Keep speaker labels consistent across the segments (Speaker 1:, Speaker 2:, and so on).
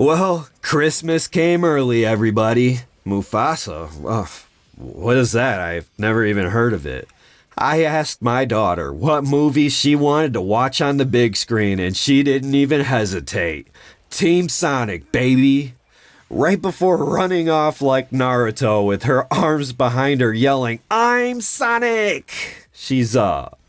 Speaker 1: Well, Christmas came early, everybody. Mufasa? What is that? I've never even heard of it. I asked my daughter what movie she wanted to watch on the big screen, and she didn't even hesitate. Team Sonic, baby. Right before running off like Naruto with her arms behind her yelling, "I'm Sonic!" She's,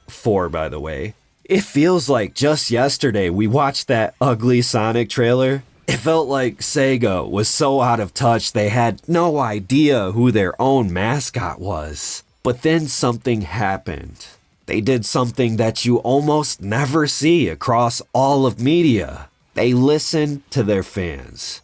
Speaker 1: 4, by the way. It feels like just yesterday we watched that ugly Sonic trailer. It felt like Sega was so out of touch they had no idea who their own mascot was. But then something happened. They did something that you almost never see across all of media. They listened to their fans.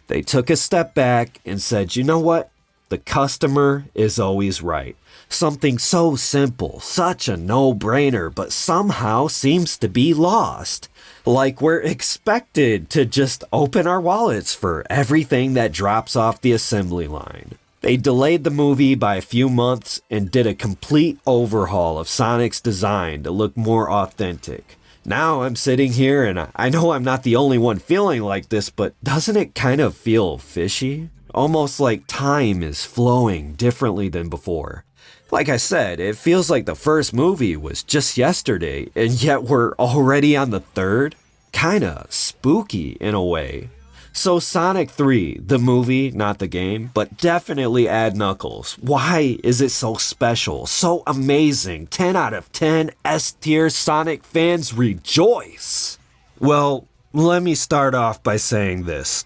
Speaker 1: They took a step back and said, you know what? The customer is always right. Something so simple, such a no-brainer, but somehow seems to be lost. Like we're expected to just open our wallets for everything that drops off the assembly line. They delayed the movie by a few months and did a complete overhaul of Sonic's design to look more authentic. Now I'm sitting here and I know I'm not the only one feeling like this, but doesn't it kind of feel fishy? Almost like time is flowing differently than before. Like I said, it feels like the first movie was just yesterday, and yet we're already on the third? Kinda spooky in a way. So Sonic 3, the movie, not the game, but definitely add Knuckles. Why is it so special, so amazing? 10 out of 10 S-tier Sonic fans rejoice! Well, let me start off by saying this.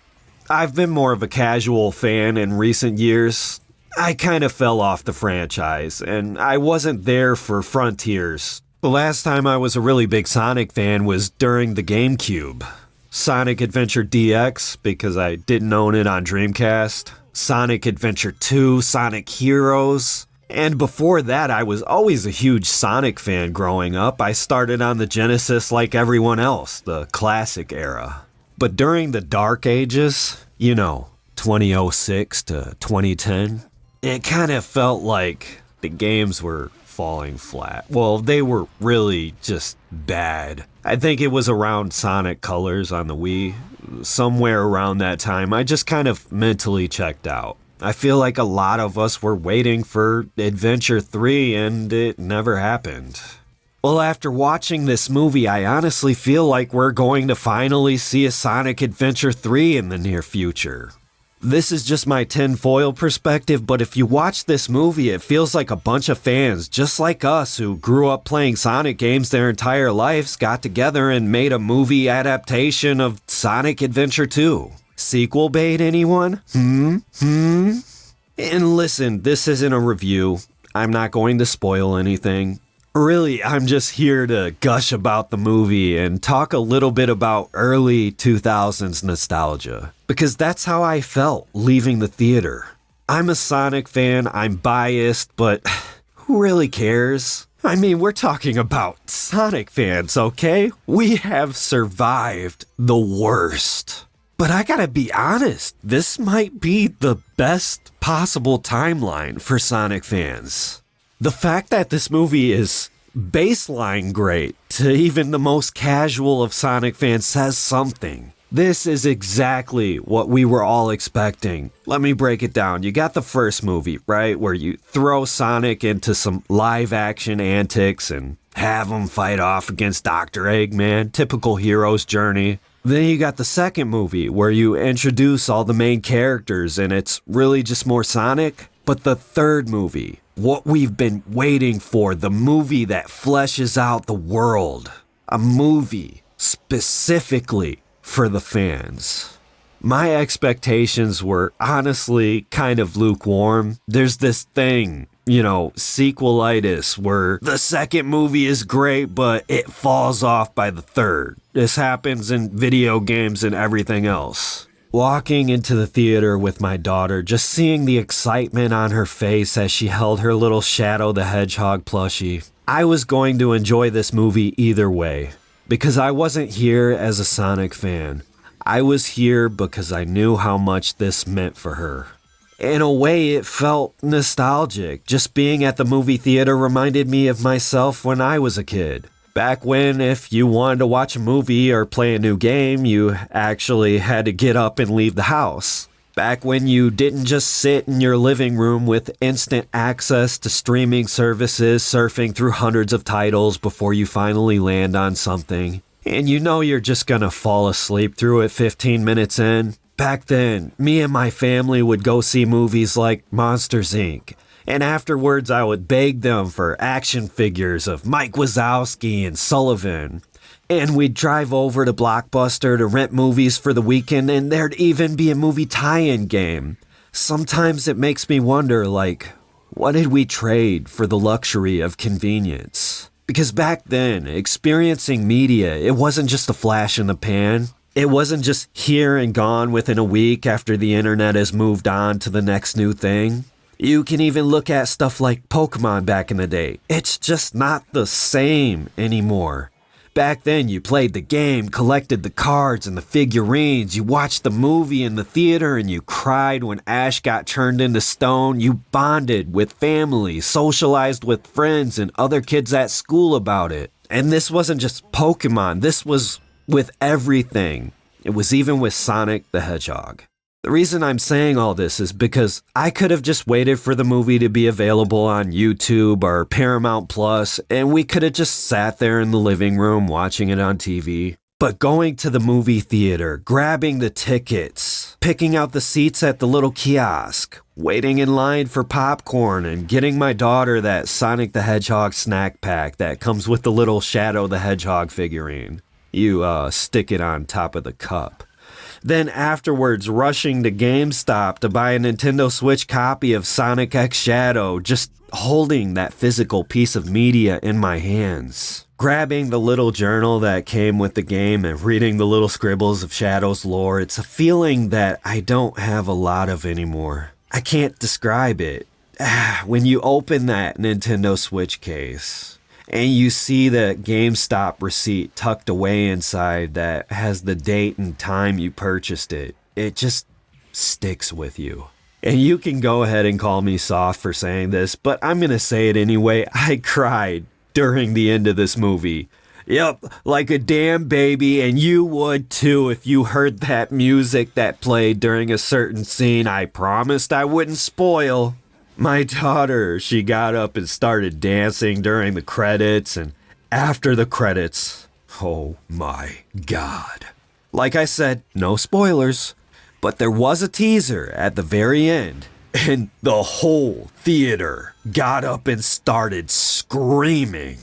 Speaker 1: I've been more of a casual fan in recent years. I kind of fell off the franchise, and I wasn't there for Frontiers. The last time I was a really big Sonic fan was during the GameCube. Sonic Adventure DX, because I didn't own it on Dreamcast. Sonic Adventure 2, Sonic Heroes. And before that, I was always a huge Sonic fan growing up. I started on the Genesis like everyone else, the classic era. But during the dark ages, 2006 to 2010, it kind of felt like the games were falling flat. Well, they were really just bad. I think it was around Sonic Colors on the Wii. Somewhere around that time, I just kind of mentally checked out. I feel like a lot of us were waiting for Adventure 3 and it never happened. Well, after watching this movie, I honestly feel like we're going to finally see a Sonic Adventure 3 in the near future. This is just my tinfoil perspective, but if you watch this movie, it feels like a bunch of fans, just like us, who grew up playing Sonic games their entire lives, got together and made a movie adaptation of Sonic Adventure 2. Sequel bait, anyone? And listen, this isn't a review. I'm not going to spoil anything. Really, I'm just here to gush about the movie and talk a little bit about early 2000s nostalgia. Because that's how I felt leaving the theater. I'm a Sonic fan, I'm biased, but who really cares? I mean, we're talking about Sonic fans, okay? We have survived the worst. But I gotta be honest, this might be the best possible timeline for Sonic fans. The fact that this movie is baseline great to even the most casual of Sonic fans says something. This is exactly what we were all expecting. Let me break it down. You got the first movie, right? Where you throw Sonic into some live action antics and have him fight off against Dr. Eggman. Typical hero's journey. Then you got the second movie where you introduce all the main characters and it's really just more Sonic. But the third movie, what we've been waiting for, the movie that fleshes out the world. A movie specifically for the fans. My expectations were honestly kind of lukewarm. There's this thing, sequelitis, where the second movie is great, but it falls off by the third. This happens in video games and everything else. Walking into the theater with my daughter, just seeing the excitement on her face as she held her little Shadow the Hedgehog plushie, I was going to enjoy this movie either way. Because I wasn't here as a Sonic fan. I was here because I knew how much this meant for her. In a way, it felt nostalgic. Just being at the movie theater reminded me of myself when I was a kid. Back when, if you wanted to watch a movie or play a new game, you actually had to get up and leave the house. Back when you didn't just sit in your living room with instant access to streaming services, surfing through hundreds of titles before you finally land on something. And you know you're just gonna fall asleep through it 15 minutes in. Back then, me and my family would go see movies like Monsters, Inc., and afterwards I would beg them for action figures of Mike Wazowski and Sullivan. And we'd drive over to Blockbuster to rent movies for the weekend, and there'd even be a movie tie-in game. Sometimes it makes me wonder, what did we trade for the luxury of convenience? Because back then, experiencing media, it wasn't just a flash in the pan. It wasn't just here and gone within a week after the internet has moved on to the next new thing. You can even look at stuff like Pokemon back in the day. It's just not the same anymore. Back then, you played the game, collected the cards and the figurines, you watched the movie in the theater, and you cried when Ash got turned into stone. You bonded with family, socialized with friends and other kids at school about it. And this wasn't just Pokemon, this was with everything. It was even with Sonic the Hedgehog. The reason I'm saying all this is because I could have just waited for the movie to be available on YouTube or Paramount Plus, and we could have just sat there in the living room watching it on TV. But going to the movie theater, grabbing the tickets, picking out the seats at the little kiosk, waiting in line for popcorn, and getting my daughter that Sonic the Hedgehog snack pack that comes with the little Shadow the Hedgehog figurine. You stick it on top of the cup. Then afterwards, rushing to GameStop to buy a Nintendo Switch copy of Sonic X Shadow, just holding that physical piece of media in my hands. Grabbing the little journal that came with the game and reading the little scribbles of Shadow's lore. It's a feeling that I don't have a lot of anymore. I can't describe it. When you open that Nintendo Switch case and you see the GameStop receipt tucked away inside that has the date and time you purchased it, it just sticks with you. And you can go ahead and call me soft for saying this, but I'm gonna say it anyway. I cried during the end of this movie. Yep, like a damn baby, and you would too if you heard that music that played during a certain scene I promised I wouldn't spoil. My daughter, she got up and started dancing during the credits, and after the credits, oh my God. Like I said, no spoilers, but there was a teaser at the very end, and the whole theater got up and started screaming.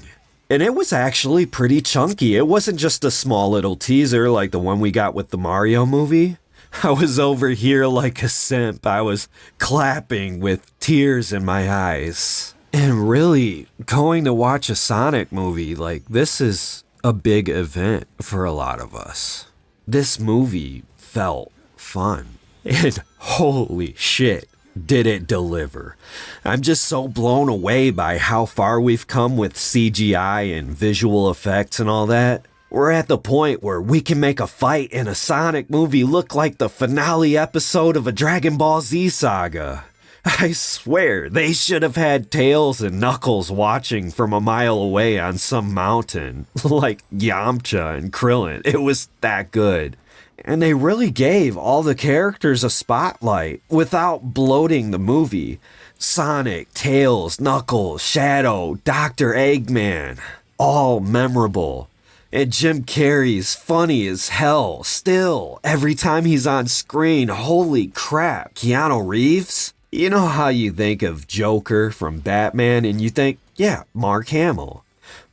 Speaker 1: And it was actually pretty chunky. It wasn't just a small little teaser like the one we got with the Mario movie. I was over here like a simp. I was clapping with tears in my eyes. And really, going to watch a Sonic movie, this is a big event for a lot of us. This movie felt fun. And holy shit, did it deliver. I'm just so blown away by how far we've come with CGI and visual effects and all that. We're at the point where we can make a fight in a Sonic movie look like the finale episode of a Dragon Ball Z saga. I swear, they should have had Tails and Knuckles watching from a mile away on some mountain, like Yamcha and Krillin. It was that good. And they really gave all the characters a spotlight without bloating the movie. Sonic, Tails, Knuckles, Shadow, Dr. Eggman, all memorable. And Jim Carrey's funny as hell, still, every time he's on screen. Holy crap, Keanu Reeves? You know how you think of Joker from Batman and you think, yeah, Mark Hamill.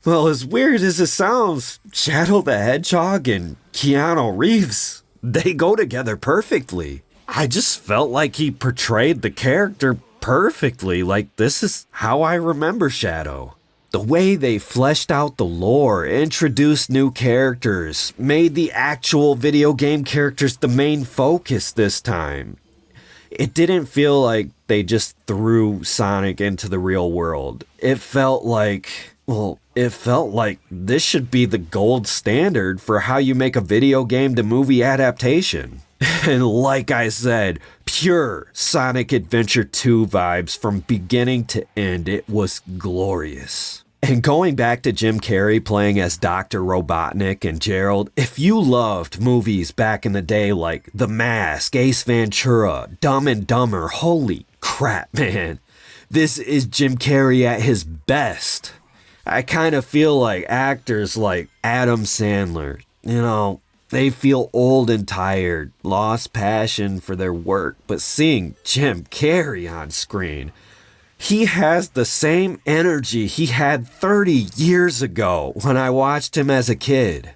Speaker 1: Well, as weird as it sounds, Shadow the Hedgehog and Keanu Reeves, they go together perfectly. I just felt like he portrayed the character perfectly, like this is how I remember Shadow. The way they fleshed out the lore, introduced new characters, made the actual video game characters the main focus this time. It didn't feel like they just threw Sonic into the real world. It felt like this should be the gold standard for how you make a video game to movie adaptation. And like I said, pure Sonic Adventure 2 vibes from beginning to end. It was glorious. And going back to Jim Carrey playing as Dr. Robotnik and Gerald, if you loved movies back in the day like The Mask, Ace Ventura, Dumb and Dumber, holy crap, man. This is Jim Carrey at his best. I kind of feel like actors like Adam Sandler, they feel old and tired, lost passion for their work, but seeing Jim Carrey on screen, he has the same energy he had 30 years ago when I watched him as a kid.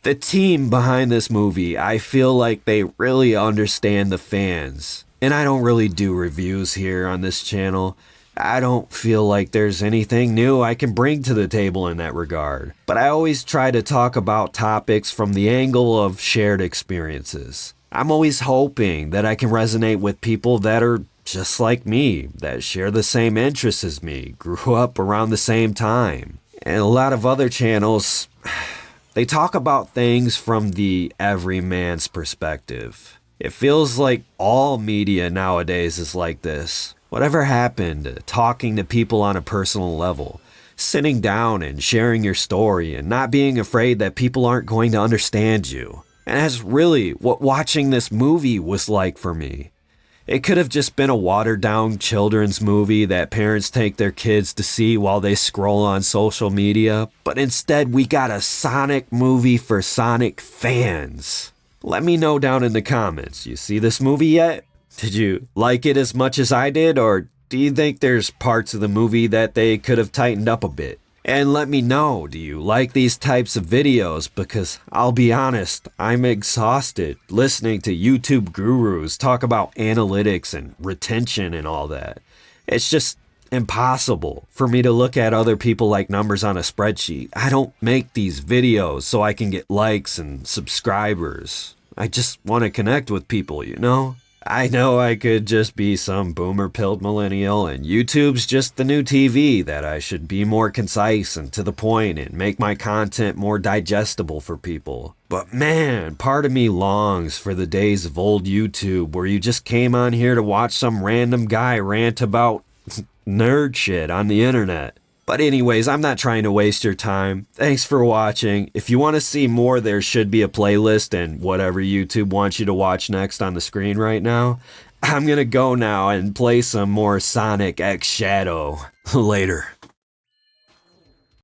Speaker 1: The team behind this movie, I feel like they really understand the fans. And I don't really do reviews here on this channel. I don't feel like there's anything new I can bring to the table in that regard. But I always try to talk about topics from the angle of shared experiences. I'm always hoping that I can resonate with people that are just like me, that share the same interests as me, grew up around the same time. And a lot of other channels, they talk about things from the everyman's perspective. It feels like all media nowadays is like this. Whatever happened to talking to people on a personal level, sitting down and sharing your story and not being afraid that people aren't going to understand you? And that's really what watching this movie was like for me. It could have just been a watered-down children's movie that parents take their kids to see while they scroll on social media, but instead we got a Sonic movie for Sonic fans. Let me know down in the comments, you see this movie yet? Did you like it as much as I did, or do you think there's parts of the movie that they could have tightened up a bit? And let me know, do you like these types of videos? Because I'll be honest, I'm exhausted listening to YouTube gurus talk about analytics and retention and all that. It's just impossible for me to look at other people like numbers on a spreadsheet. I don't make these videos so I can get likes and subscribers. I just want to connect with people, I know I could just be some boomer-pilled millennial, and YouTube's just the new TV, that I should be more concise and to the point and make my content more digestible for people. But man, part of me longs for the days of old YouTube where you just came on here to watch some random guy rant about nerd shit on the internet. But anyways, I'm not trying to waste your time. Thanks for watching. If you want to see more, there should be a playlist and whatever YouTube wants you to watch next on the screen right now. I'm gonna go now and play some more Sonic X Shadow. Later.